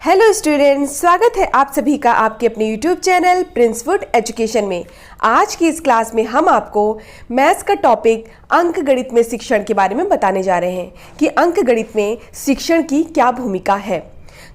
Hello students, स्वागत है आप सभी का आपके अपने यूट्यूब चैनल प्रिंसवुड एजुकेशन में। आज की इस क्लास में हम आपको मैथ्स का टॉपिक अंक गणित में शिक्षण के बारे में बताने जा रहे हैं कि अंक गणित में शिक्षण की क्या भूमिका है।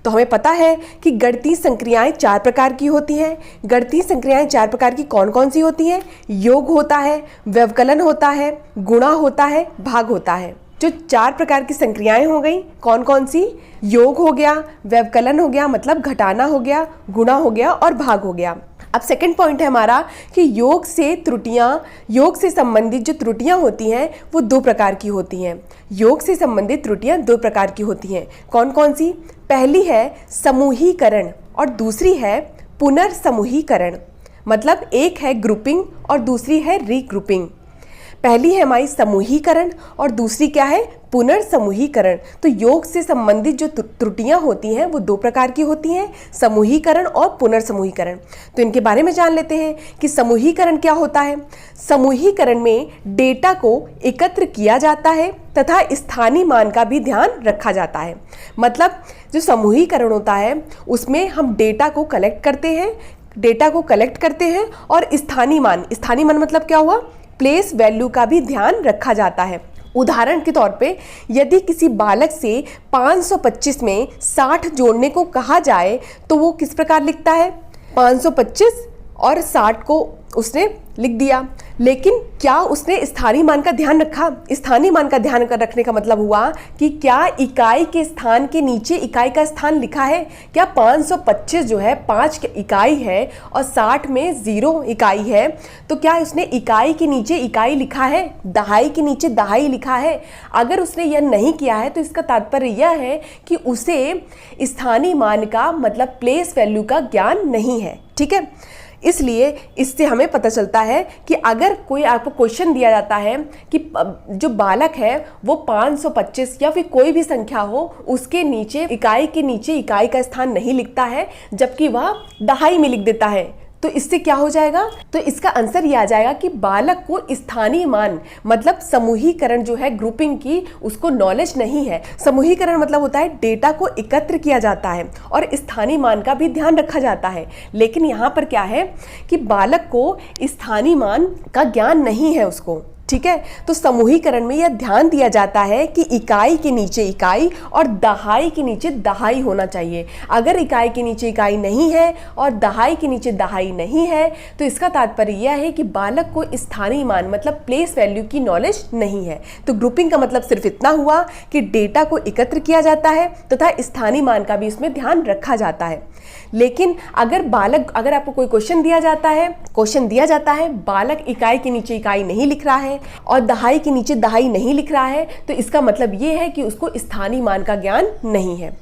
तो हमें पता है कि गणितीय संक्रियाएं 4 प्रकार की होती हैं। गणितीय संक्रियाएं 4 प्रकार की कौन कौन सी होती हैं? योग होता है, व्यवकलन होता है, गुणा होता है, भाग होता है। जो 4 प्रकार की संक्रियाएं हो गई कौन कौन सी? योग हो गया, व्यवकलन हो गया मतलब घटाना हो गया, गुणा हो गया और भाग हो गया। अब सेकंड पॉइंट है हमारा कि योग से संबंधित जो त्रुटियां होती हैं वो 2 प्रकार की होती हैं। योग से संबंधित त्रुटियां 2 प्रकार की होती हैं। कौन कौन सी? पहली है समूहीकरण और दूसरी है पुनर्समूहीकरण। मतलब एक है ग्रुपिंग और दूसरी है रीग्रुपिंग। पहली है हमारी समूहीकरण और दूसरी क्या है? पुनर्समूहीकरण। तो योग से संबंधित जो त्रुटियां होती हैं वो 2 प्रकार की होती हैं, समूहीकरण और पुनर्समूहीकरण। तो इनके बारे में जान लेते हैं कि समूहीकरण क्या होता है। समूहीकरण में डेटा को एकत्र किया जाता है तथा स्थानीय मान का भी ध्यान रखा जाता है। मतलब जो समूहीकरण होता है उसमें हम डेटा को कलेक्ट करते हैं और स्थानीय मान मतलब क्या हुआ? प्लेस वैल्यू का भी ध्यान रखा जाता है। उदाहरण के तौर पे यदि किसी बालक से 525 में 60 जोड़ने को कहा जाए तो वो किस प्रकार लिखता है? 525 और 60 को उसने लिख दिया, लेकिन क्या उसने स्थानीय मान का ध्यान रखा? स्थानीय मान का ध्यान रखने का मतलब हुआ कि क्या इकाई के स्थान के नीचे इकाई का स्थान लिखा है? क्या 525 जो है 5 इकाई है और 60 में 0 इकाई है, तो क्या उसने इकाई के नीचे इकाई लिखा है, दहाई के नीचे दहाई लिखा है? अगर उसने यह नहीं किया है तो इसका तात्पर्य यह है कि उसे स्थानीय मान का मतलब प्लेस वैल्यू का ज्ञान नहीं है। ठीक है, इसलिए इससे हमें पता चलता है कि अगर कोई आपको क्वेश्चन दिया जाता है कि जो बालक है वो 525 या फिर कोई भी संख्या हो उसके नीचे इकाई के नीचे इकाई का स्थान नहीं लिखता है जबकि वह दहाई में लिख देता है, तो इससे क्या हो जाएगा? तो इसका आंसर ये आ जाएगा कि बालक को स्थानीय मान मतलब समूहीकरण जो है ग्रुपिंग की उसको नॉलेज नहीं है। समूहीकरण मतलब होता है डेटा को एकत्र किया जाता है और स्थानीय मान का भी ध्यान रखा जाता है, लेकिन यहाँ पर क्या है कि बालक को स्थानीय मान का ज्ञान नहीं है उसको। ठीक है, तो समूहीकरण में यह ध्यान दिया जाता है कि इकाई के नीचे इकाई और दहाई के नीचे दहाई होना चाहिए। अगर इकाई के नीचे इकाई नहीं है और दहाई के नीचे दहाई नहीं है तो इसका तात्पर्य यह है कि बालक को स्थानीय मान मतलब प्लेस वैल्यू की नॉलेज नहीं है। तो ग्रुपिंग का मतलब सिर्फ इतना हुआ कि डेटा को एकत्र किया जाता है तथा स्थानीय मान का भी इसमें ध्यान रखा जाता है। लेकिन अगर आपको कोई क्वेश्चन दिया जाता है बालक इकाई के नीचे इकाई नहीं लिख रहा है और दहाई के नीचे दहाई नहीं लिख रहा है, तो इसका मतलब ये है कि उसको स्थानीय मान का ज्ञान नहीं है।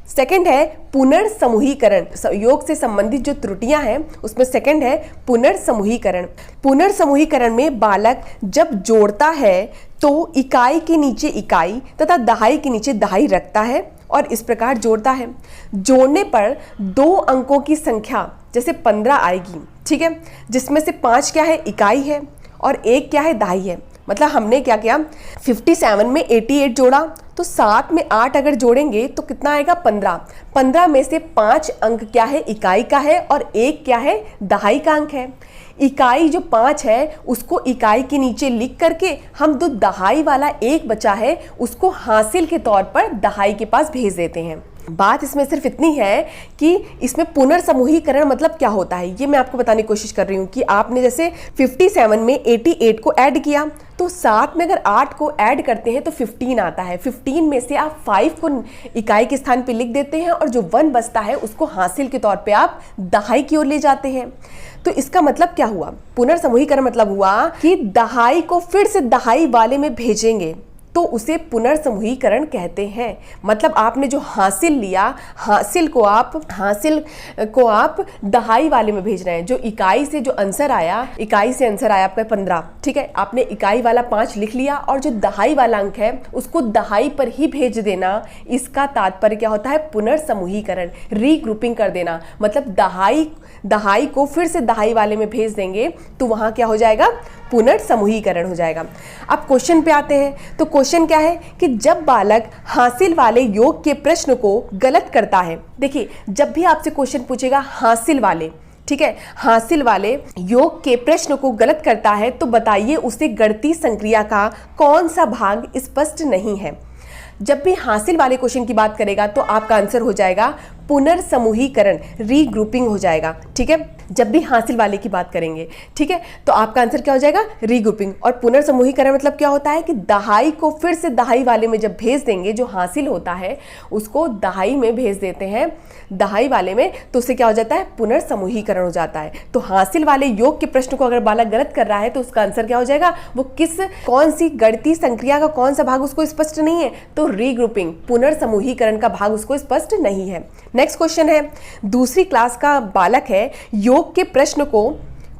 सेकंड है पुनर्समूहीकरण। योग से संबंधित जो त्रुटियां हैं उसमें सेकंड है पुनर्समूहीकरण। पुनर्समूहीकरण में बालक जब जोड़ता है तो इकाई के नीचे इकाई तथा दहाई के नीचे दहाई रखता है और इस प्रकार जोड़ता है। जोड़ने पर 2 अंकों की संख्या जैसे 15 आएगी, ठीक है, जिसमें से 5 क्या है? इकाई है और 1 क्या है? दहाई है। मतलब हमने क्या किया? 57 में 88 जोड़ा तो 7 में 8 अगर जोड़ेंगे तो कितना आएगा? 15। 15 में से 5 अंक क्या है? इकाई का है और 1 क्या है? दहाई का अंक है। इकाई जो 5 है उसको इकाई के नीचे लिख करके हम जो दहाई वाला 1 बचा है उसको हासिल के तौर पर दहाई के पास भेज देते हैं। बात इसमें सिर्फ इतनी है कि इसमें पुनर्समूहीकरण मतलब क्या होता है ये मैं आपको बताने की कोशिश कर रही हूँ कि आपने जैसे 57 में 88 को ऐड किया तो 7 में अगर 8 को ऐड करते हैं तो 15 आता है। 15 में से आप 5 को इकाई के स्थान पे लिख देते हैं और जो 1 बचता है उसको हासिल के तौर पे आप दहाई की ओर ले जाते हैं। तो इसका मतलब क्या हुआ? पुनर्समूहीकरण मतलब हुआ कि दहाई को फिर से दहाई वाले में भेजेंगे तो उसे पुनर्समूहीकरण कहते हैं। मतलब आपने जो हासिल लिया हासिल को आप दहाई वाले में भेज रहे हैं। जो इकाई से आंसर आया आपका 15, ठीक है, आपने इकाई वाला 5 लिख लिया और जो दहाई वाला अंक है उसको दहाई पर ही भेज देना। इसका तात्पर्य क्या होता है? पुनर्समूहीकरण, रीग्रुपिंग कर देना। मतलब दहाई को फिर से दहाई वाले में भेज देंगे तो वहां क्या हो जाएगा? पुनर्समूहीकरण हो जाएगा। अब क्वेश्चन पे आते हैं। तो क्वेश्चन क्या है कि जब बालक हासिल वाले योग के प्रश्न को गलत करता है। देखिए, जब भी आपसे क्वेश्चन पूछेगा हासिल वाले, ठीक है, हासिल वाले योग के प्रश्न को गलत करता है, तो बताइए उसे गणितीय संक्रिया का कौन सा भाग स्पष्ट नहीं है। जब भी हासिल वाले क्वेश्चन की बात करेगा तो आपका आंसर हो जाएगा पुनर्समूहीकरण, रीग्रुपिंग हो जाएगा। ठीक है, जब भी हासिल वाले की बात करेंगे, ठीक है, तो आपका आंसर क्या हो जाएगा, रीग्रुपिंग। और पुनर्समूहीकरण मतलब क्या होता है कि दहाई को फिर से दहाई वाले में जब भेज देंगे, जो हासिल होता है उसको दहाई में भेज देते हैं, दहाई वाले में, तो उससे क्या हो जाता है, पुनर्समूहीकरण हो जाता है। तो हासिल वाले योग के प्रश्न को अगर बालक गलत कर रहा है तो उसका आंसर क्या हो जाएगा, वो कौन सी गणितीय संक्रिया का कौन सा भाग उसको स्पष्ट नहीं है, तो रीग्रुपिंग, पुनर्समूहीकरण का भाग उसको स्पष्ट नहीं है। नेक्स्ट क्वेश्चन है, दूसरी क्लास का बालक है, योग के प्रश्न को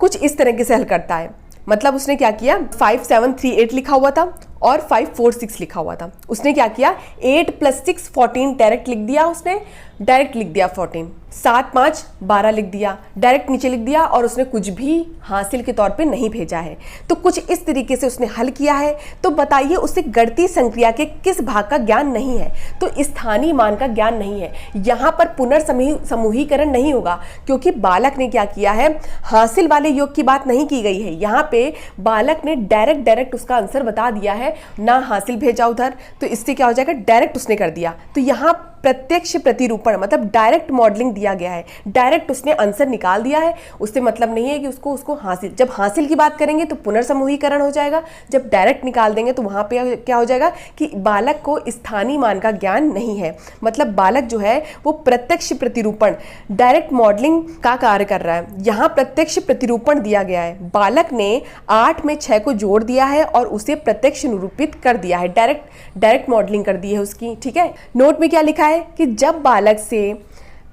कुछ इस तरीके से हल करता है। मतलब उसने क्या किया, 5 7 3 8 लिखा हुआ था और 5 4 6 लिखा हुआ था। उसने क्या किया, 8 + 6 14 डायरेक्ट लिख दिया, उसने डायरेक्ट लिख दिया 14, 7 5 12 लिख दिया, डायरेक्ट नीचे लिख दिया, और उसने कुछ भी हासिल के तौर पे नहीं भेजा है। तो कुछ इस तरीके से उसने हल किया है। तो बताइए उसे गणितीय संक्रिया के किस भाग का ज्ञान नहीं है, तो स्थानीय मान का ज्ञान नहीं है। यहाँ पर पुनर्समूहीकरण नहीं होगा, क्योंकि बालक ने क्या किया है, हासिल वाले योग की बात नहीं की गई है। यहाँ पे बालक ने डायरेक्ट उसका आंसर बता दिया है, ना हासिल भेजा उधर, तो इससे क्या हो जाएगा, डायरेक्ट उसने कर दिया। तो यहाँ प्रत्यक्ष प्रतिरूपण मतलब डायरेक्ट मॉडलिंग दिया गया है, डायरेक्ट उसने आंसर निकाल दिया है। उससे मतलब नहीं है कि उसको हासिल, जब हासिल की बात करेंगे तो पुनर्समूहीकरण हो जाएगा, जब डायरेक्ट निकाल देंगे तो वहाँ पे क्या हो जाएगा कि बालक को स्थानीय मान का ज्ञान नहीं है। मतलब बालक जो है वो प्रत्यक्ष प्रतिरूपण, डायरेक्ट मॉडलिंग का कार्य कर रहा है। यहाँ प्रत्यक्ष प्रतिरूपण दिया गया है, बालक ने 8 में 6 को जोड़ दिया है और उसे प्रत्यक्ष निरूपित कर दिया है, डायरेक्ट मॉडलिंग कर दी है उसकी। ठीक है, नोट में क्या लिखा है कि जब बालक से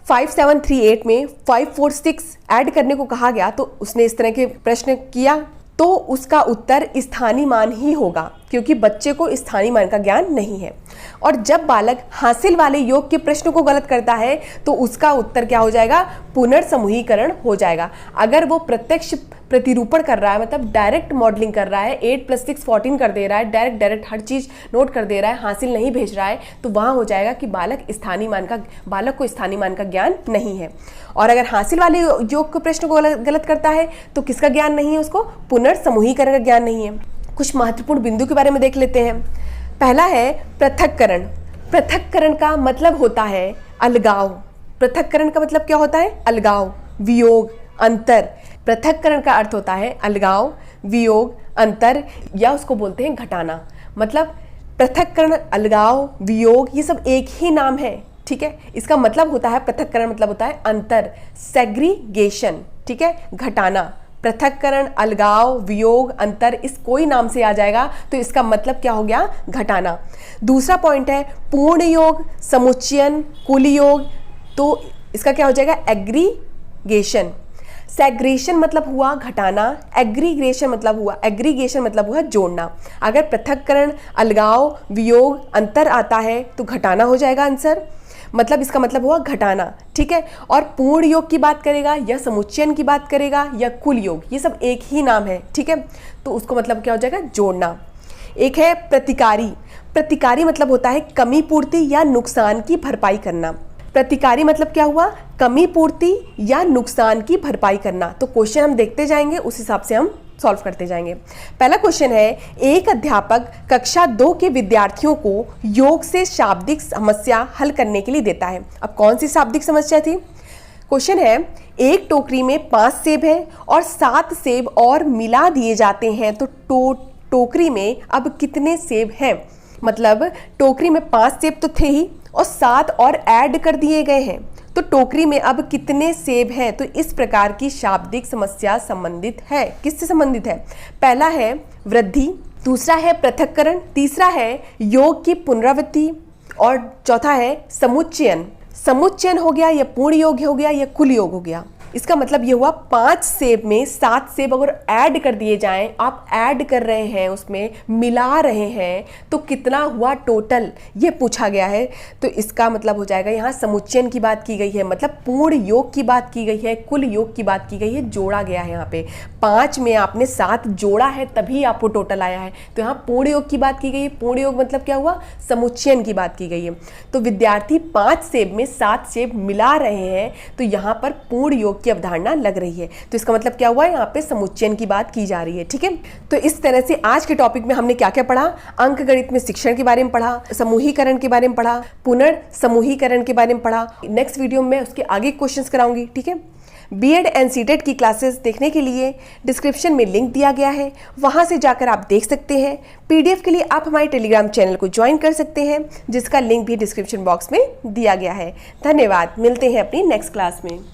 5 7 3 8 में 5 4 6 ऐड करने को कहा गया तो उसने इस तरह के प्रश्न किया, तो उसका उत्तर स्थानीय मान ही होगा, क्योंकि बच्चे को स्थानीय मान का ज्ञान नहीं है। और जब बालक हासिल वाले योग के प्रश्न को गलत करता है तो उसका उत्तर क्या हो जाएगा, पुनर्समूहीकरण हो जाएगा। अगर वो प्रत्यक्ष प्रतिरूपण कर रहा है, मतलब डायरेक्ट मॉडलिंग कर रहा है, 8 + 6 14 कर दे रहा है, डायरेक्ट हर चीज नोट कर दे रहा है, हासिल नहीं भेज रहा है, तो वहां हो जाएगा कि बालक को स्थानीय मान का ज्ञान नहीं है। और अगर हासिल वाले योग के प्रश्न को गलत करता है तो किसका ज्ञान नहीं है, उसको पुनर्समूहीकरण का ज्ञान नहीं है। कुछ महत्वपूर्ण बिंदु के बारे में देख लेते हैं। पहला है पृथक्करण। पृथक्करण का मतलब होता है अलगाव। पृथक्करण का मतलब क्या होता है, अलगाव, वियोग, अंतर। पृथक्करण का अर्थ होता है अलगाव, वियोग, अंतर, या उसको बोलते हैं घटाना। मतलब पृथक्करण, अलगाव, वियोग, ये सब एक ही नाम है। ठीक है, इसका मतलब होता है, पृथक्करण मतलब होता है अंतर, सेग्रीगेशन। ठीक है, घटाना। पृथक्करण, अलगाव, वियोग, अंतर, इस कोई नाम से आ जाएगा तो इसका मतलब क्या हो गया, घटाना। दूसरा पॉइंट है पूर्ण योग, समुच्चयन, कुल योग, तो इसका क्या हो जाएगा, एग्रीगेशन। सेग्रेशन मतलब हुआ घटाना, एग्रीगेशन मतलब हुआ जोड़ना। अगर पृथक्करण, अलगाव, वियोग, अंतर आता है तो घटाना हो जाएगा आंसर, मतलब इसका मतलब हुआ घटाना। ठीक है, और पूर्ण योग की बात करेगा या समुच्चयन की बात करेगा या कुल योग, ये सब एक ही नाम है। ठीक है, तो उसको मतलब क्या हो जाएगा, जोड़ना। एक है प्रतिकारी। प्रतिकारी मतलब होता है कमी पूर्ति या नुकसान की भरपाई करना। प्रतिकारी मतलब क्या हुआ, कमी पूर्ति या नुकसान की भरपाई करना। तो क्वेश्चन हम देखते जाएंगे, उस हिसाब से हम सॉल्व करते जाएंगे। पहला क्वेश्चन है, एक अध्यापक कक्षा 2 के विद्यार्थियों को योग से शाब्दिक समस्या हल करने के लिए देता है। अब कौन सी शाब्दिक समस्या थी, क्वेश्चन है, एक टोकरी में 5 सेब हैं और 7 सेब और मिला दिए जाते हैं, तो टोकरी में अब कितने सेब हैं। मतलब टोकरी में 5 सेब तो थे ही और 7 और ऐड कर दिए गए हैं, तो टोकरी में अब कितने सेब हैं। तो इस प्रकार की शाब्दिक समस्या संबंधित है, किससे संबंधित है, पहला है वृद्धि, दूसरा है पृथक्करण, तीसरा है योग की पुनरावृत्ति, और चौथा है समुच्चयन। समुच्चयन हो गया या पूर्ण योग हो गया या कुल योग हो गया। इसका मतलब ये हुआ 5 सेब में 7 सेब अगर ऐड कर दिए जाएं, आप ऐड कर रहे हैं, उसमें मिला रहे हैं, तो कितना हुआ टोटल, ये पूछा गया है। तो इसका मतलब हो जाएगा यहाँ समुच्चयन की बात की गई है, मतलब पूर्ण योग की बात की गई है, कुल योग की बात की गई है, जोड़ा गया है। यहाँ पे 5 में आपने 7 जोड़ा है तभी आपको टोटल आया है। तो यहाँ पूर्ण योग की बात की गई है। पूर्ण योग मतलब क्या हुआ, समुच्चयन की बात की गई है। तो विद्यार्थी 5 सेब में 7 सेब मिला रहे हैं, तो यहाँ पर पूर्ण योग की अवधारणा लग रही है। तो इसका मतलब क्या हुआ, यहाँ पे समुच्चयन की बात की जा रही है। ठीक है, तो इस तरह से आज के टॉपिक में हमने क्या क्या पढ़ा, अंकगणित में शिक्षण के बारे में पढ़ा, समूहीकरण के बारे में पढ़ा, पुनर्समूहीकरण के बारे में पढ़ा। नेक्स्ट वीडियो में उसके आगे क्वेश्चंस कराऊंगी। ठीक है, बीएड एंड सीटेट की क्लासेस देखने के लिए डिस्क्रिप्शन में लिंक दिया गया है, वहां से जाकर आप देख सकते हैं। पीडीएफ के लिए आप हमारे टेलीग्राम चैनल को ज्वाइन कर सकते हैं, जिसका लिंक भी डिस्क्रिप्शन बॉक्स में दिया गया है। धन्यवाद, मिलते हैं अपनी नेक्स्ट क्लास में।